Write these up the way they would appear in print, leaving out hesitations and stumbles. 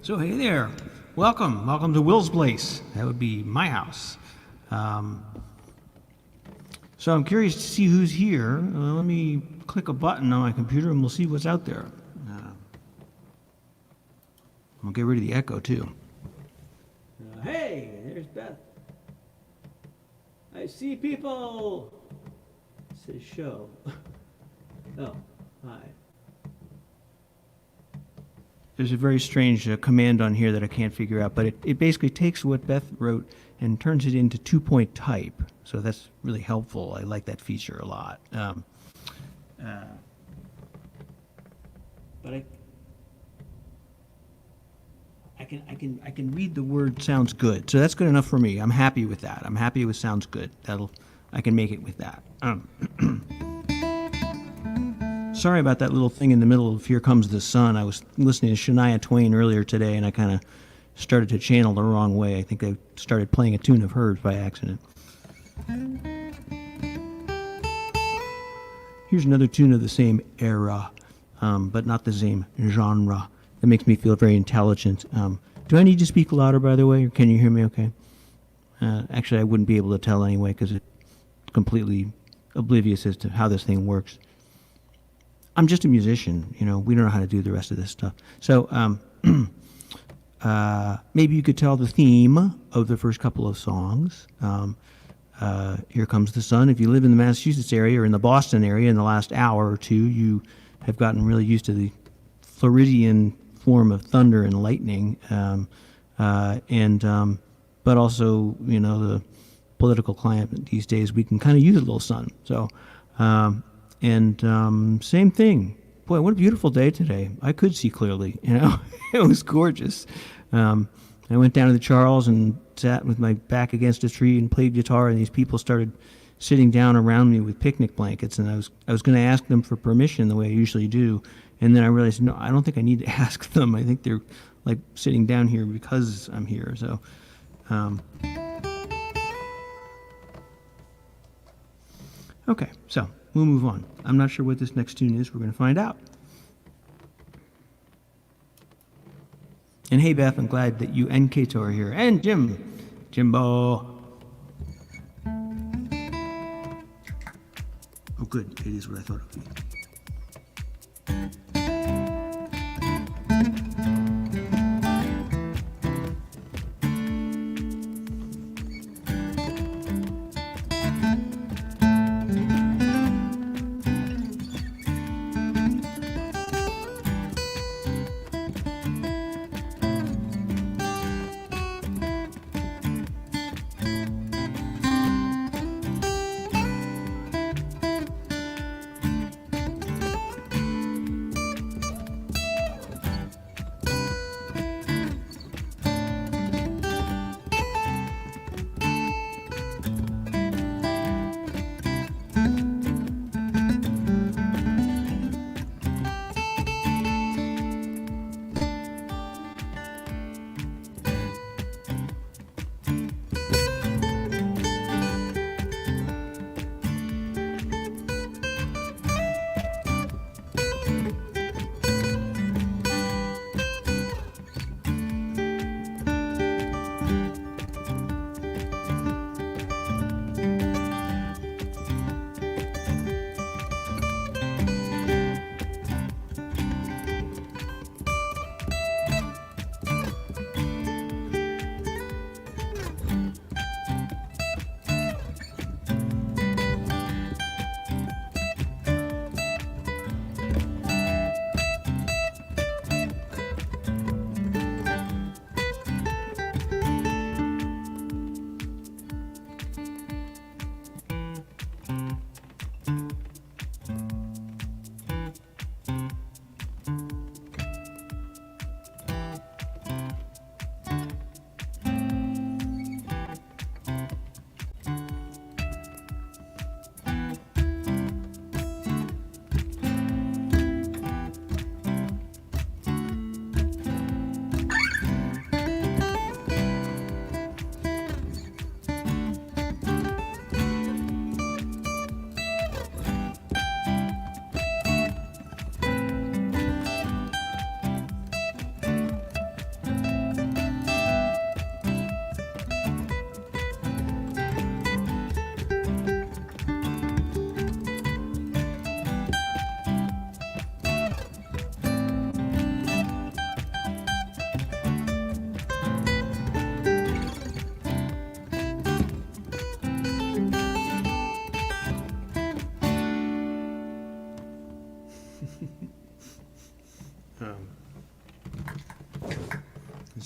So hey there, welcome to Will's place. That would be my house. So I'm curious to see who's here. Let me click a button on my computer and we'll see what's out there. I'll get rid of the echo too. Hey, there's Beth. I see people. It says show. Oh, hi. There's a very strange command on here that I can't figure out, but it basically takes what Beth wrote and turns it into 2-point type. So that's really helpful. I like that feature a lot. But I can read the word sounds good. So that's good enough for me. I'm happy with that. I'm happy with sounds good. I can make it with that. Sorry about that little thing in the middle of Here Comes the Sun. I was listening to Shania Twain earlier today, and I kind of started to channel the wrong way. I think I started playing a tune of hers by accident. Here's another tune of the same era, but not the same genre. That makes me feel very intelligent. Do I need to speak louder, by the way, or can you hear me okay? Actually, I wouldn't be able to tell anyway, because it's completely oblivious as to how this thing works. I'm just a musician, we don't know how to do the rest of this stuff. So maybe you could tell the theme of the first couple of songs. Here Comes the Sun. If you live in the Massachusetts area or in the Boston area in the last hour or two, you have gotten really used to the Floridian form of thunder and lightning, but also, the political climate these days, we can kind of use a little sun. So, same thing. Boy, what a beautiful day today. I could see clearly, it was gorgeous. I went down to the Charles and sat with my back against a tree and played guitar, and these people started sitting down around me with picnic blankets, and I was going to ask them for permission the way I usually do, and then I realized, no, I don't think I need to ask them. I think they're like sitting down here because I'm here. So, okay, so we'll move on. I'm not sure what this next tune is. We're going to find out. And hey, Beth, I'm glad that you and Kato are here. And Jimbo. Oh, good. It is what I thought it would be.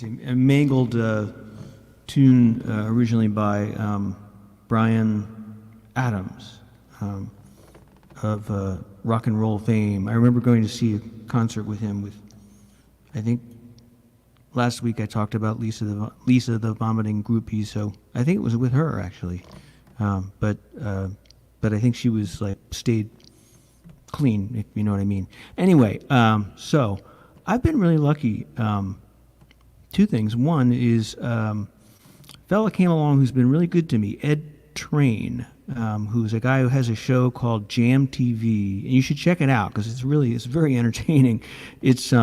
It's a mangled tune originally by Brian Adams of rock and roll fame. I remember going to see a concert with him with, I think, last week I talked about Lisa the vomiting groupie, so I think it was with her actually. But I think she was like stayed clean, if you know what I mean. Anyway, so I've been really lucky. Two things. One is a fella came along who's been really good to me, Ed Train, who's a guy who has a show called Jam TV, and you should check it out because it's very entertaining. It's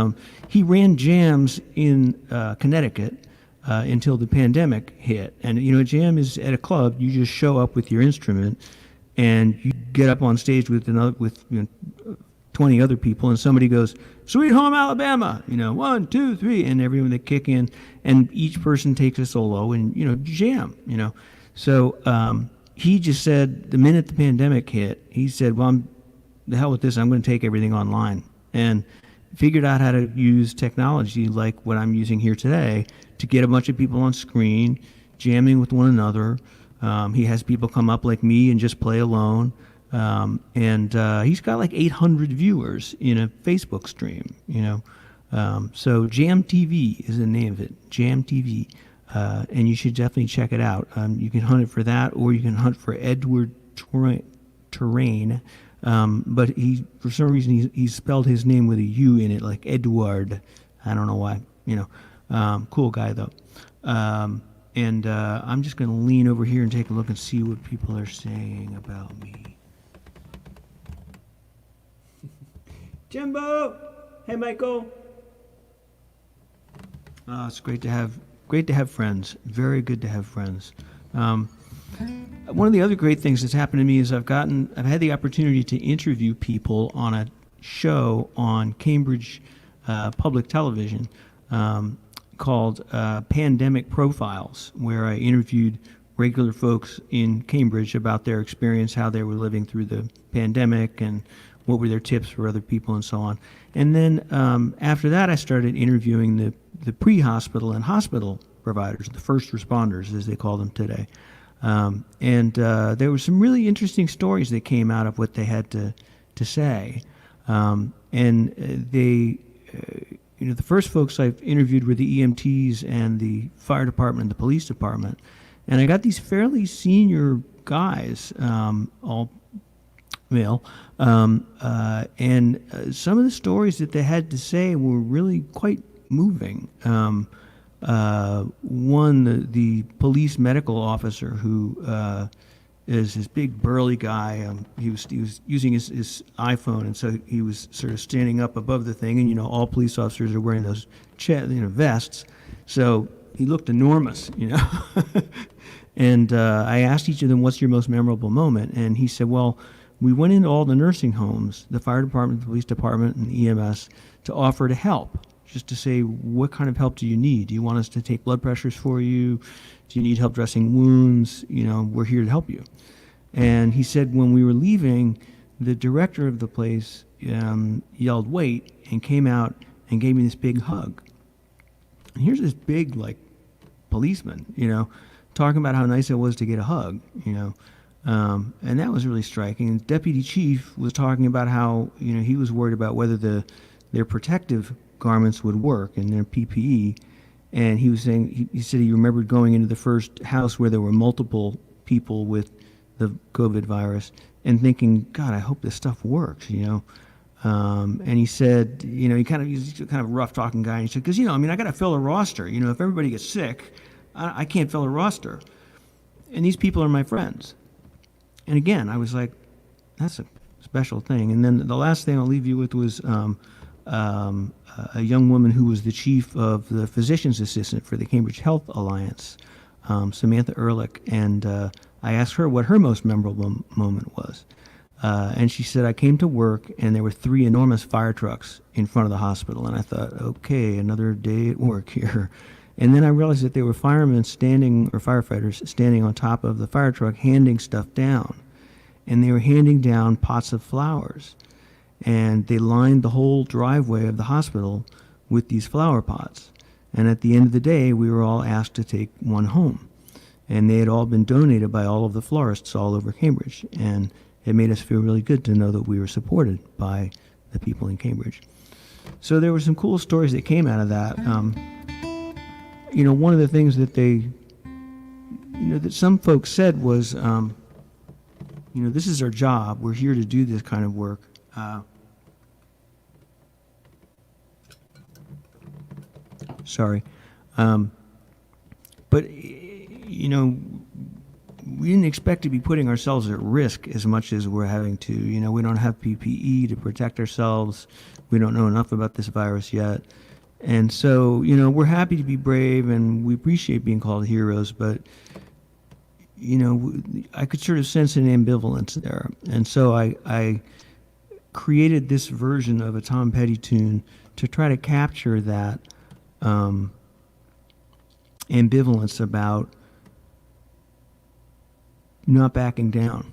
he ran jams in Connecticut until the pandemic hit, and you know, a jam is at a club. You just show up with your instrument, and you get up on stage with 20 other people, and somebody goes, "Sweet Home Alabama," 1, 2, 3, and everyone they kick in, and each person takes a solo and jam, So he just said the minute the pandemic hit, he said, "Well, the hell with this. I'm going to take everything online," and figured out how to use technology like what I'm using here today to get a bunch of people on screen, jamming with one another. He has people come up like me and just play alone. And he's got like 800 viewers in a Facebook stream, So Jam TV is the name of it, Jam TV. And you should definitely check it out. You can hunt it for that, or you can hunt for Edward Terrain. But for some reason, he spelled his name with a U in it, like Edward. I don't know why, cool guy though. And I'm just going to lean over here and take a look and see what people are saying about me. Jimbo, hey Michael. It's great to have friends. Very good to have friends. One of the other great things that's happened to me is I've had the opportunity to interview people on a show on Cambridge Public Television called Pandemic Profiles, where I interviewed regular folks in Cambridge about their experience, how they were living through the pandemic, and what were their tips for other people and so on. And then after that, I started interviewing the pre-hospital and hospital providers, the first responders, as they call them today. And there were some really interesting stories that came out of what they had to say. And they, the first folks I've interviewed were the EMTs and the fire department and the police department. And I got these fairly senior guys, all male, and some of the stories that they had to say were really quite moving. One, the police medical officer who is this big burly guy. He was using his iPhone, and so he was sort of standing up above the thing. And all police officers are wearing those vests, so he looked enormous, And I asked each of them, "What's your most memorable moment?" And he said, "Well, we went into all the nursing homes, the fire department, the police department, and the EMS to offer to help, just to say, what kind of help do you need? Do you want us to take blood pressures for you? Do you need help dressing wounds? We're here to help you." And he said when we were leaving, the director of the place yelled, "Wait," and came out and gave me this big hug. And here's this big, policeman, talking about how nice it was to get a hug, and that was really striking. And Deputy Chief was talking about how, he was worried about whether their protective garments would work and their PPE. And he was saying, he said he remembered going into the first house where there were multiple people with the COVID virus and thinking, God, I hope this stuff works, And he said, he's kind of a rough talking guy. And he said, because, I got to fill a roster. If everybody gets sick, I can't fill a roster. And these people are my friends. And again, I was like, that's a special thing. And then the last thing I'll leave you with was a young woman who was the chief of the physician's assistant for the Cambridge Health Alliance, Samantha Ehrlich. And I asked her what her most memorable moment was. And she said, I came to work and there were 3 enormous fire trucks in front of the hospital. And I thought, okay, another day at work here. And then I realized that there were firefighters standing on top of the fire truck handing stuff down. And they were handing down pots of flowers. And they lined the whole driveway of the hospital with these flower pots. And at the end of the day, we were all asked to take one home. And they had all been donated by all of the florists all over Cambridge. And it made us feel really good to know that we were supported by the people in Cambridge. So there were some cool stories that came out of that. One of the things that that some folks said was, this is our job. We're here to do this kind of work. Sorry. But, we didn't expect to be putting ourselves at risk as much as we're having to. We don't have PPE to protect ourselves. We don't know enough about this virus yet. And so, we're happy to be brave and we appreciate being called heroes, but, I could sort of sense an ambivalence there. And so I created this version of a Tom Petty tune to try to capture that ambivalence about not backing down.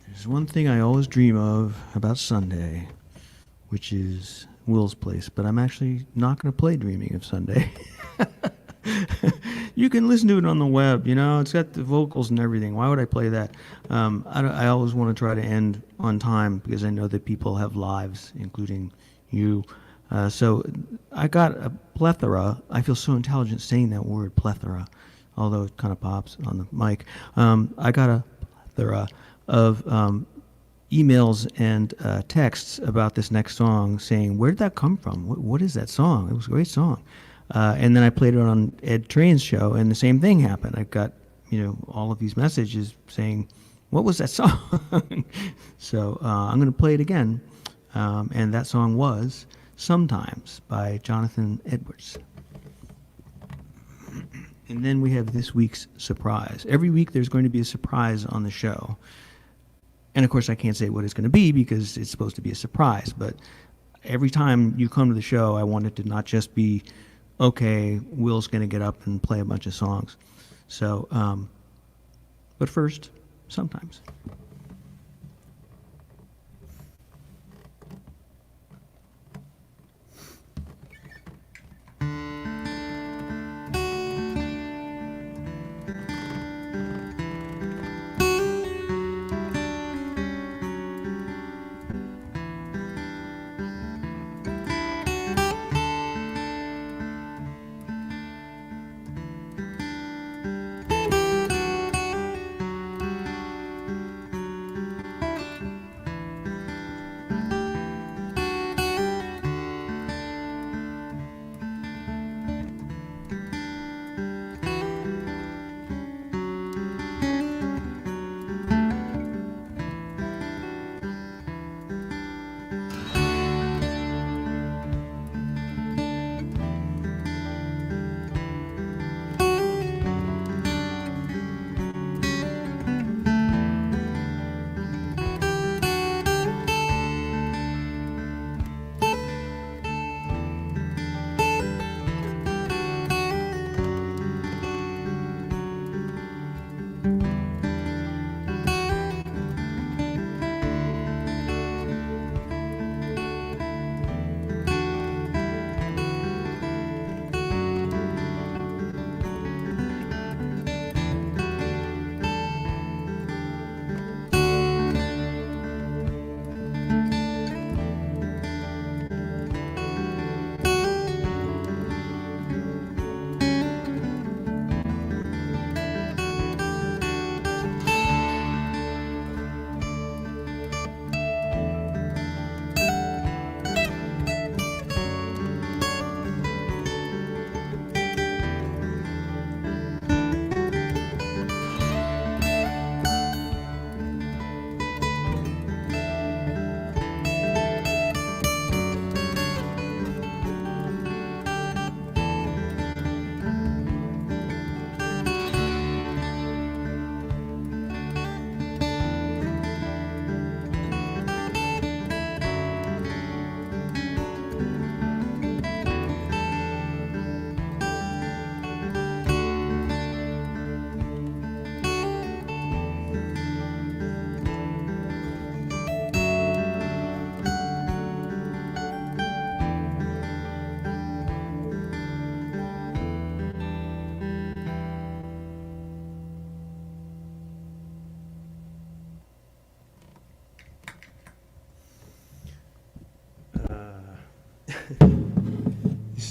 There's one thing I always dream of about Sunday, which is Will's place, but I'm actually not going to play Dreaming of Sunday. You can listen to it on the web, it's got the vocals and everything. Why would I play that? I always want to try to end on time because I know that people have lives, including you. So I got a plethora. I feel so intelligent saying that word, plethora, although it kind of pops on the mic. I got a plethora of emails and texts about this next song saying, where did that come from? What is that song? It was a great song. And then I played it on Ed Train's show, and the same thing happened. I got, all of these messages saying, "What was that song?" So I'm going to play it again. And that song was "Sometimes" by Jonathan Edwards. And then we have this week's surprise. Every week there's going to be a surprise on the show. And of course I can't say what it's going to be because it's supposed to be a surprise. But every time you come to the show, I want it to not just be, okay, Will's going to get up and play a bunch of songs. So, but first, sometimes.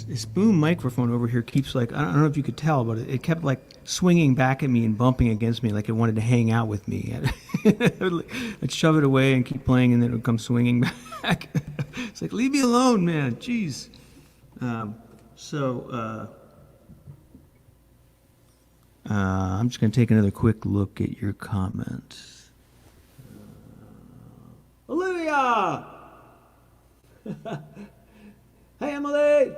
This boom microphone over here keeps I don't know if you could tell, but it kept swinging back at me and bumping against me like it wanted to hang out with me. I'd shove it away and keep playing, and then it would come swinging back. It's like, leave me alone, man. Jeez. I'm just going to take another quick look at your comments. Olivia! Hey, Emily!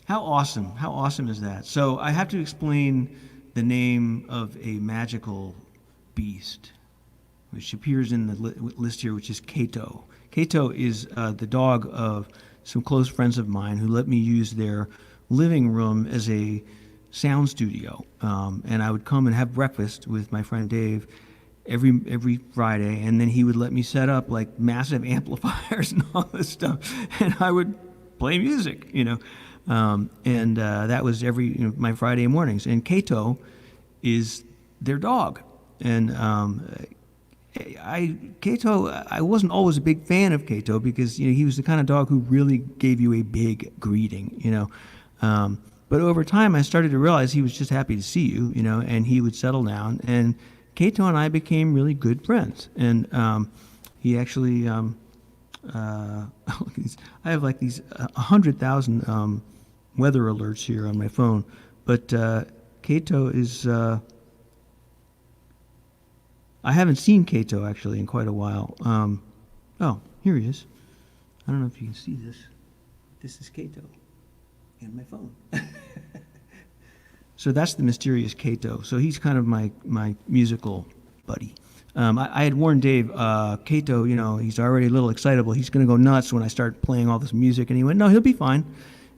How awesome is that? So I have to explain the name of a magical beast, which appears in the list here, which is Kato. Kato is the dog of some close friends of mine who let me use their living room as a sound studio. And I would come and have breakfast with my friend Dave every Friday, and then he would let me set up massive amplifiers and all this stuff, and I would play music, and that was every my Friday mornings. And Kato is their dog, and I wasn't always a big fan of Kato because he was the kind of dog who really gave you a big greeting, but over time I started to realize he was just happy to see you, and he would settle down, and Kato and I became really good friends, and he actually I have these 100,000 weather alerts here on my phone. But Kato is... I haven't seen Kato, actually, in quite a while. Oh, here he is. I don't know if you can see this. This is Kato in my phone. So that's the mysterious Kato. So he's kind of my musical buddy. I had warned Dave, Kato, he's already a little excitable. He's going to go nuts when I start playing all this music. And he went, no, he'll be fine.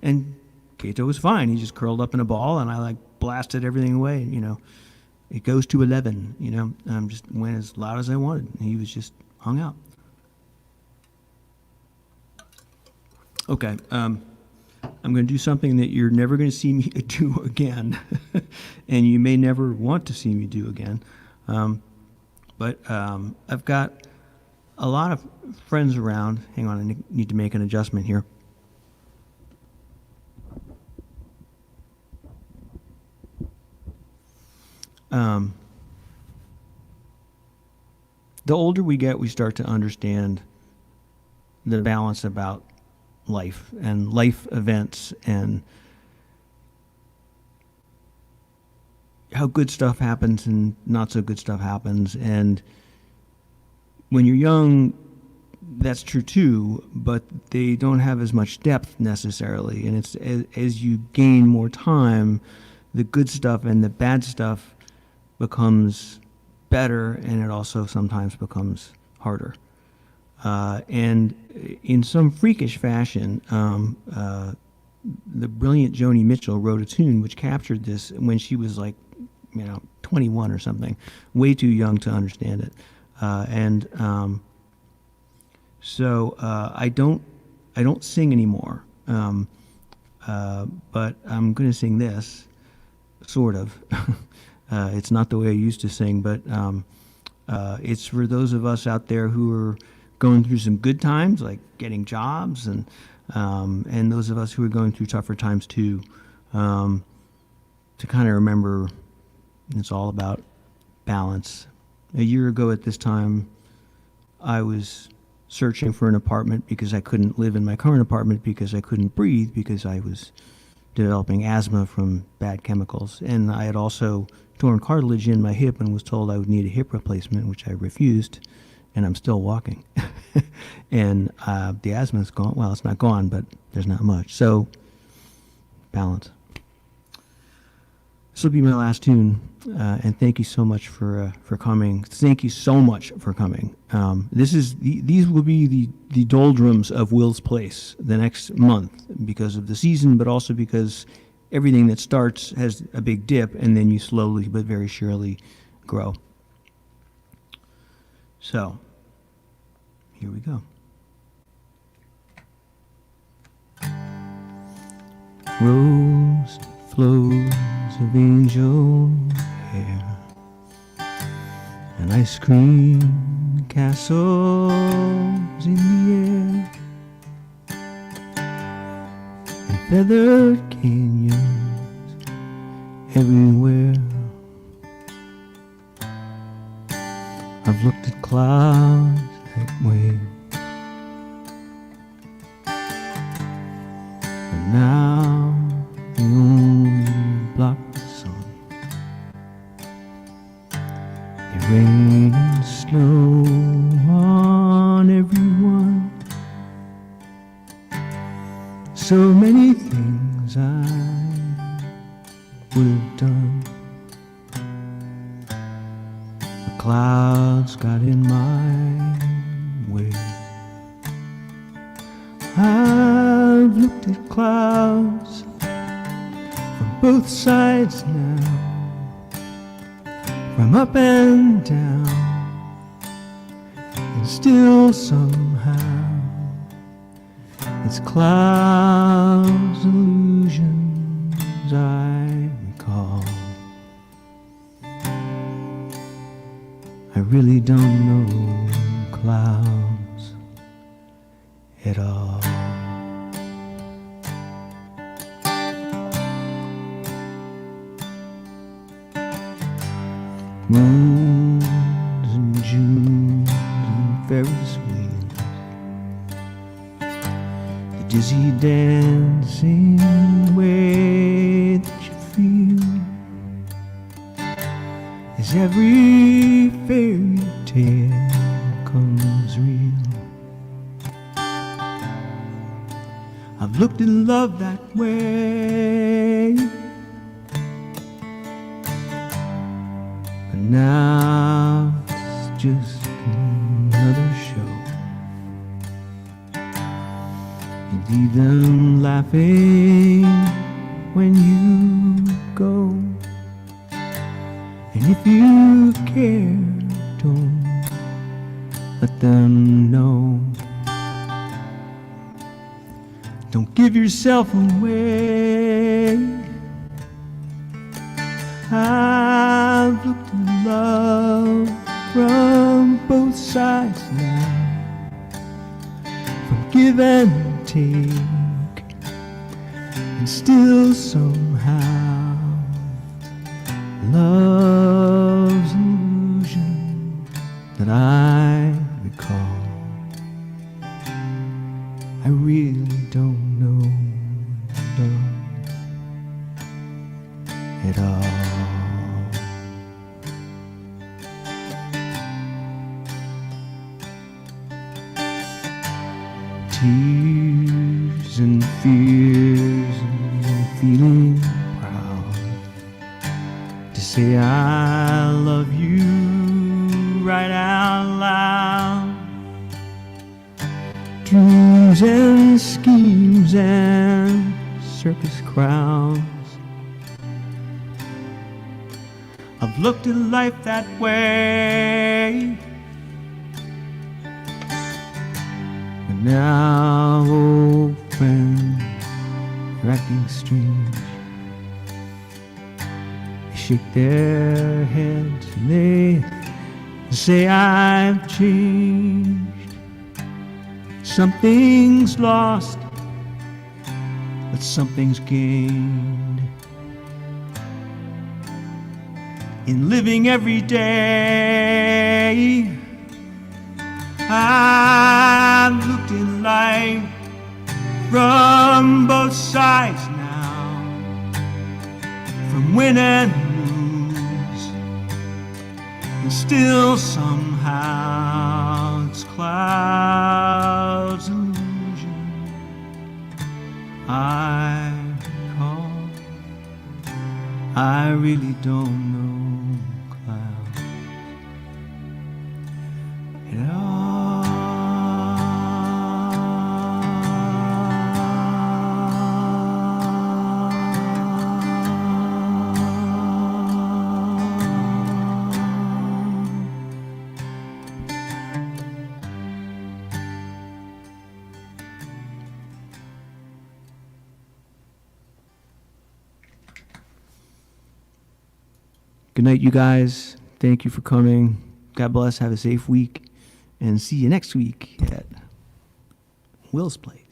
And Kato was fine. He just curled up in a ball, and I blasted everything away. It goes to 11. Just went as loud as I wanted. And he was just hung out. Okay. I'm going to do something that you're never going to see me do again, and you may never want to see me do again. But I've got a lot of friends around. Hang on, I need to make an adjustment here. The older we get, we start to understand the balance about life and life events and how good stuff happens and not so good stuff happens. And when you're young, that's true too, but they don't have as much depth necessarily. And it's as you gain more time, the good stuff and the bad stuff becomes better, and it also sometimes becomes harder. And in some freakish fashion, the brilliant Joni Mitchell wrote a tune which captured this when she was 21 or something, way too young to understand it. So I don't sing anymore, but I'm going to sing this, sort of. It's not the way I used to sing, but it's for those of us out there who are going through some good times, like getting jobs, and those of us who are going through tougher times too, to kind of remember it's all about balance. A year ago at this time, I was searching for an apartment because I couldn't live in my current apartment because I couldn't breathe because I was developing asthma from bad chemicals. And I had also torn cartilage in my hip and was told I would need a hip replacement, which I refused. And I'm still walking. And the asthma is gone. Well, it's not gone, but there's not much. So, balance. This will be my last tune. And thank you so much for coming. Thank you so much for coming. These will be the doldrums of Will's Place the next month because of the season, but also because everything that starts has a big dip, and then you slowly but very surely grow. So, here we go. Rose flows of angel hair, and ice cream castles in the air, and feathered canyons everywhere. I've looked at clouds that way, but now they only block the sun. They rain and snow on everyone. So many things I would have done. The clouds got in my way. I've looked at clouds from both sides now, from up and down, and still somehow it's clouds, illusions I recall. I really don't know clouds at all. Moons and Junes and Ferris wheels, the dizzy dancing way that you feel as every fairy tale comes real. I've looked at love that way, but now it's just another show. You leave them laughing when you go, and if you care, don't let them know. Don't give yourself away. I've looked at love from both sides now, from give and take, and still somehow love's an illusion that I recall. I really don't know love at all. Tears and fears and feeling proud to say I love you right out loud. Dreams and schemes and circus crowds. I've looked at life that way, but now, old friend, you're acting strange. They shake their heads and they say I've changed. Something's lost, but something's gained in living every day. I've looked at life from both sides now, from win and lose, and still somehow it's clouds illusion I call. I really don't know clouds at all. Good night, you guys. Thank you for coming. God bless. Have a safe week. And see you next week at Will's Place.